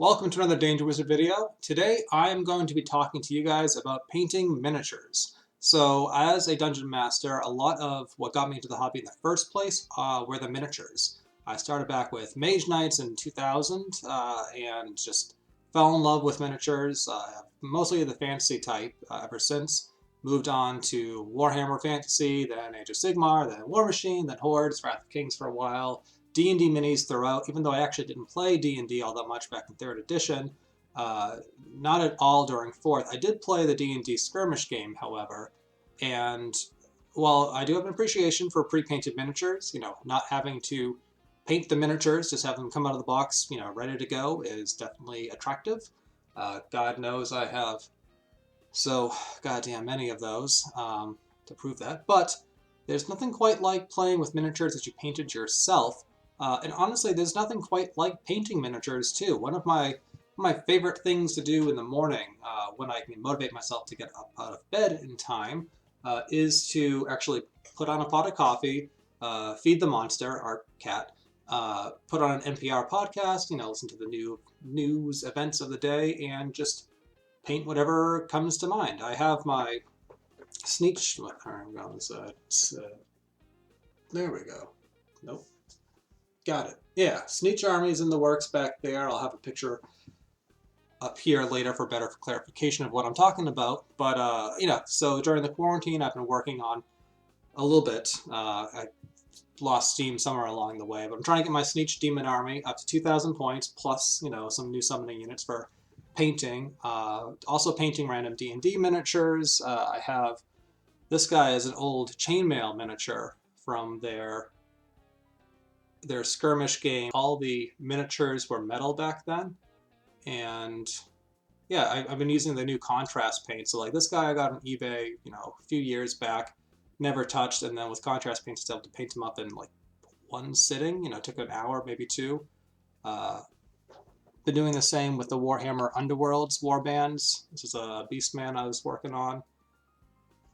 Welcome to another Danger Wizard video. Today I am going to be talking to you guys about painting miniatures. So as a dungeon master, a lot of what got me into the hobby in the first place were the miniatures. I started back with Mage Knights in 2000 and just fell in love with miniatures, mostly the fantasy type ever since. Moved on to Warhammer Fantasy, then Age of Sigmar, then War Machine, then Hordes, Wrath of Kings for a while. D&D minis throughout, even though I actually didn't play D&D all that much back in 3rd edition. Not at all during 4th. I did play the D&D skirmish game, however, and while I do have an appreciation for pre-painted miniatures, not having to paint the miniatures, just have them come out of the box, ready to go is definitely attractive. God knows I have so goddamn many of those to prove that, but there's nothing quite like playing with miniatures that you painted yourself. And honestly, there's nothing quite like painting miniatures too. One of my favorite things to do in the morning when I can motivate myself to get up out of bed in time is to actually put on a pot of coffee, feed the monster, our cat, put on an NPR podcast, listen to the new news events of the day, and just paint whatever comes to mind. I have my Tzeetnch. There we go. Nope. Got it. Yeah, Tzeetnch Army's in the works back there. I'll have a picture up here later for better clarification of what I'm talking about. But, so during the quarantine, I've been working on a little bit. I lost steam somewhere along the way, but I'm trying to get my Tzeetnch Demon Army up to 2,000 points, plus, some new summoning units for painting. Also painting random D&D miniatures. I have, this guy is an old chainmail miniature from their skirmish game. All the miniatures were metal back then, and yeah, I've been using the new contrast paint. So like this guy I got on eBay, a few years back, never touched, and then with contrast paint, I was able to paint him up in like one sitting. It took an hour, maybe two. Been doing the same with the Warhammer Underworlds warbands. This is a Beastman I was working on.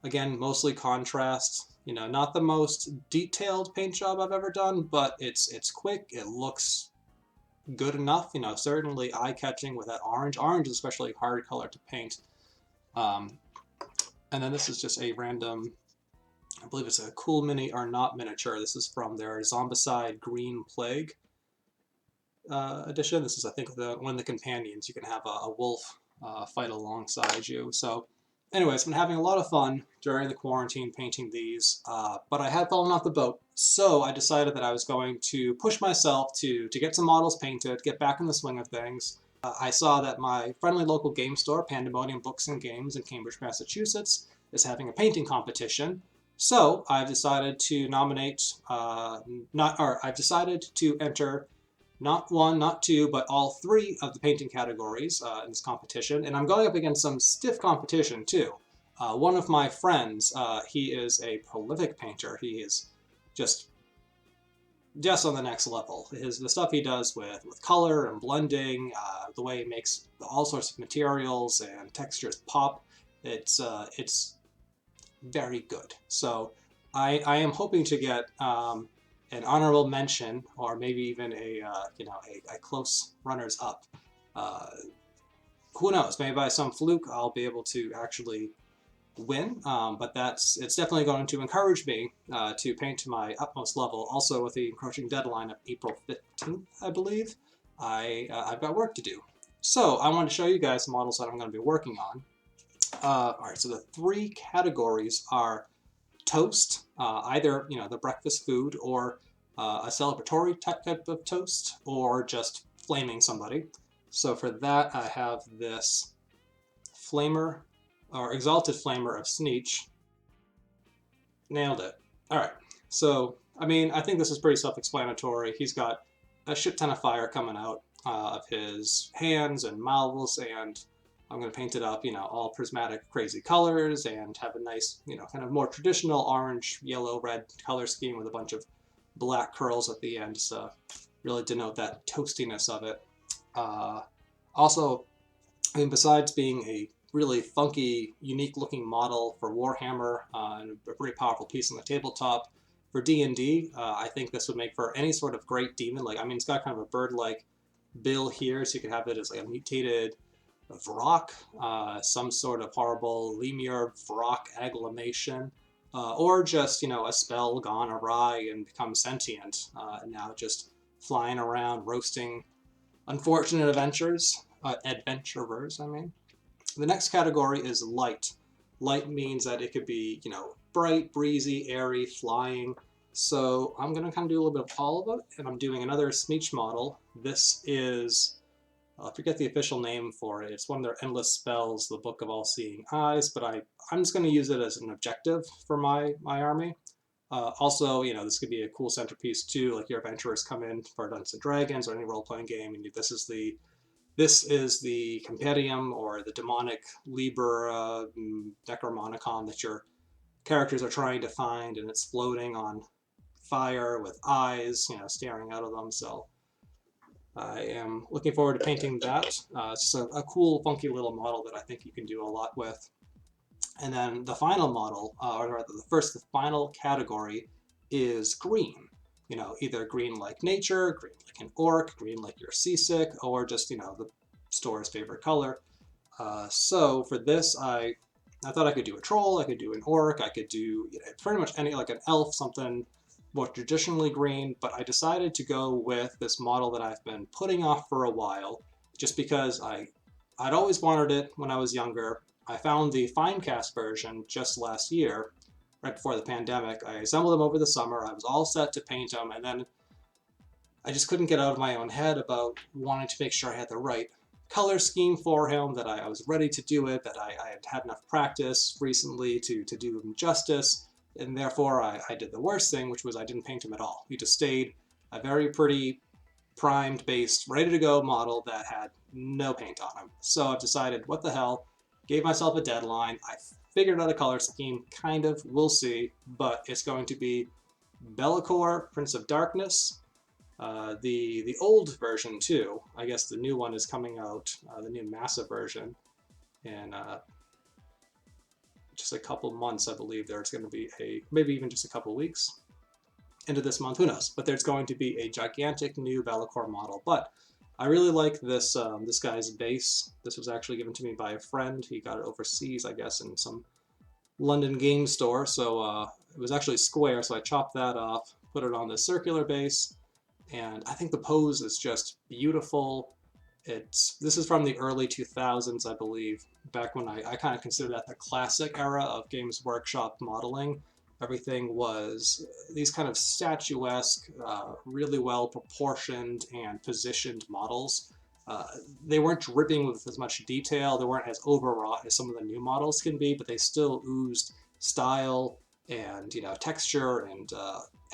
Again, mostly contrast. Not the most detailed paint job I've ever done, but it's quick. It looks good enough. Certainly eye-catching with that orange. Orange is especially hard color to paint. And then this is just a random, I believe it's a Cool Mini or Not miniature. This is from their Zombicide Green Plague edition. This is, I think, one of the companions. You can have a wolf fight alongside you. So anyways, been having a lot of fun during the quarantine painting these, but I had fallen off the boat, so I decided that I was going to push myself to get some models painted, get back in the swing of things. I saw that my friendly local game store, Pandemonium Books and Games in Cambridge, Massachusetts, is having a painting competition. So I've decided to I've decided to enter not one, not two, but all three of the painting categories in this competition. And I'm going up against some stiff competition, too. One of my friends, he is a prolific painter. He is just on the next level. The stuff he does with color and blending, the way he makes all sorts of materials and textures pop, it's very good. So I am hoping to get an honorable mention, or maybe even a close runners-up. Who knows? Maybe by some fluke I'll be able to actually win. But it's definitely going to encourage me to paint to my utmost level. Also, with the encroaching deadline of April 15th, I believe, I've got work to do. So I wanted to show you guys the models that I'm going to be working on. All right. So the three categories are toast, either the breakfast food, or a celebratory type of toast, or just flaming somebody. So for that, I have this flamer, or exalted flamer of Tzeetnch. Nailed it. All right. So I think this is pretty self-explanatory. He's got a shit ton of fire coming out of his hands and mouths, and I'm going to paint it up, all prismatic, crazy colors, and have a nice, kind of more traditional orange, yellow, red color scheme with a bunch of black curls at the end, so really denote that toastiness of it. Also, besides being a really funky, unique-looking model for Warhammer and a pretty powerful piece on the tabletop, for D&D, I think this would make for any sort of great demon. It's got kind of a bird-like bill here, so you could have it as like a mutated Vrock, some sort of horrible Lemur Vrock agglomeration, or just, a spell gone awry and become sentient, and now just flying around roasting unfortunate adventurers, I mean. The next category is light. Light means that it could be, bright, breezy, airy, flying. So I'm going to kind of do a little bit of all of it, and I'm doing another Tzeetnch model. This is, I forget the official name for it. It's one of their endless spells, the Book of All-Seeing Eyes, but I'm just going to use it as an objective for my army. Also, this could be a cool centerpiece too, like your adventurers come in for Dungeons and Dragons or any role-playing game, and this is the compendium or the demonic Liber Necromonicon that your characters are trying to find, and it's floating on fire with eyes, staring out of them. So I am looking forward to painting that. It's just a cool, funky little model that I think you can do a lot with. And then the final model, or rather the final category is green. Either green like nature, green like an orc, green like you're seasick, or just, the store's favorite color. So for this, I thought I could do a troll, I could do an orc, I could do pretty much any, like an elf, something more traditionally green, but I decided to go with this model that I've been putting off for a while, just because I'd always wanted it when I was younger. I found the Finecast version just last year, right before the pandemic. I assembled them over the summer. I was all set to paint them, and then I just couldn't get out of my own head about wanting to make sure I had the right color scheme for him, that I was ready to do it, that I had had enough practice recently to do him justice, and therefore I did the worst thing, which was I didn't paint him at all. He just stayed a very pretty, primed, based, ready to go model that had no paint on him. So I've decided, what the hell, gave myself a deadline. I figured out a color scheme, kind of, we'll see, but it's going to be Bel'akor, Prince of Darkness. The old version too, I guess the new one is coming out, the new massive version, in just a couple months, I believe. There's going to be maybe even just a couple weeks into this month, who knows, but there's going to be a gigantic new Bel'akor model. But I really like this this guy's base. This was actually given to me by a friend. He got it overseas, I guess, in some London game store. So it was actually square, so I chopped that off, put it on this circular base, and I think the pose is just beautiful. This is from the early 2000s, I believe, back when I kind of consider that the classic era of Games Workshop modeling. Everything was these kind of statuesque, really well proportioned and positioned models. They weren't dripping with as much detail, they weren't as overwrought as some of the new models can be, but they still oozed style and texture and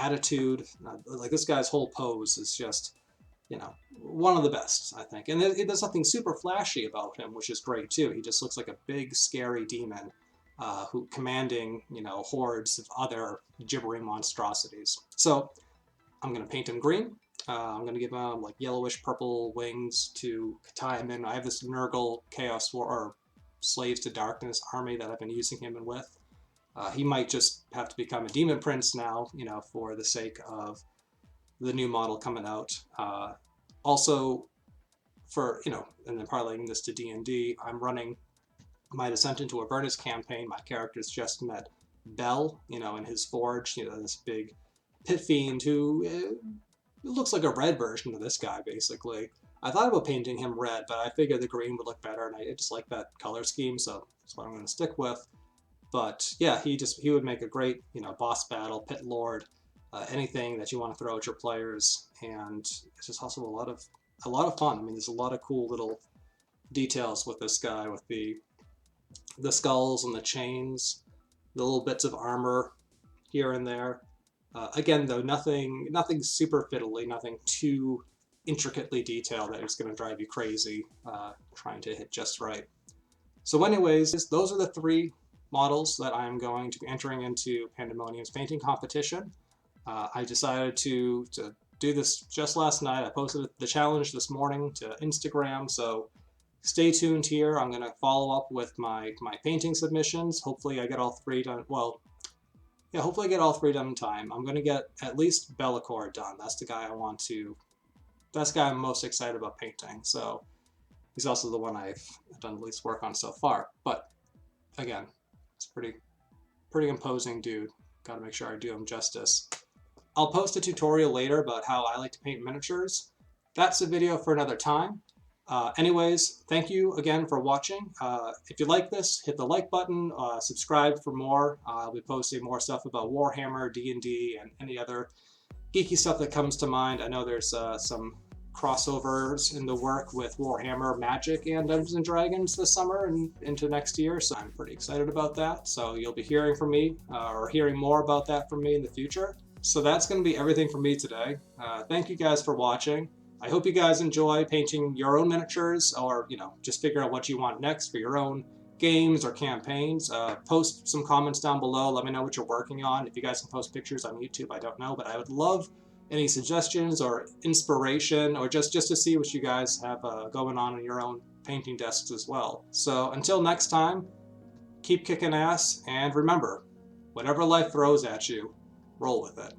attitude. Like this guy's whole pose is just one of the best, I think. And there's nothing super flashy about him, which is great too. He just looks like a big, scary demon who commanding, hordes of other gibbering monstrosities. So I'm going to paint him green. I'm going to give him like yellowish purple wings to tie him in. I have this Nurgle Chaos War, or Slaves to Darkness army that I've been using him in with. He might just have to become a demon prince now, for the sake of the new model coming out. Also, for, and then parlaying this to D&D, I'm running my Descent into Avernus campaign. My characters just met Bel, in his forge, this big pit fiend who looks like a red version of this guy, basically. I thought about painting him red, but I figured the green would look better, and I just like that color scheme, so that's what I'm going to stick with. But yeah, he would make a great, boss battle, pit lord, anything that you want to throw at your players, and it's just also a lot of fun. I mean, there's a lot of cool little details with this guy, with the skulls and the chains, the little bits of armor here and there. Again, though, nothing super fiddly, nothing too intricately detailed that is going to drive you crazy trying to hit just right. So anyways, those are the 3 models that I'm going to be entering into Pandemonium's painting competition. I decided to do this just last night. I posted the challenge this morning to Instagram, so stay tuned here. I'm going to follow up with my painting submissions. Hopefully I get all 3 done. Well, yeah, hopefully I get all 3 done in time. I'm going to get at least Bel'akor done. That's the guy I want to that's the guy I'm most excited about painting. So he's also the one I've done the least work on so far. But again, it's pretty imposing dude. Got to make sure I do him justice. I'll post a tutorial later about how I like to paint miniatures. That's a video for another time. Anyways, thank you again for watching. If you like this, hit the like button, subscribe for more. I'll be posting more stuff about Warhammer, D&D, and any other geeky stuff that comes to mind. I know there's some crossovers in the work with Warhammer, Magic, and Dungeons & Dragons this summer and into next year, so I'm pretty excited about that. So you'll be hearing from me, or hearing more about that from me in the future. So that's going to be everything from me today. Thank you guys for watching. I hope you guys enjoy painting your own miniatures, or just figure out what you want next for your own games or campaigns. Post some comments down below. Let me know what you're working on. If you guys can post pictures on YouTube, I don't know, but I would love any suggestions or inspiration, or just to see what you guys have going on in your own painting desks as well. So until next time, keep kicking ass, and remember, whatever life throws at you, roll with it.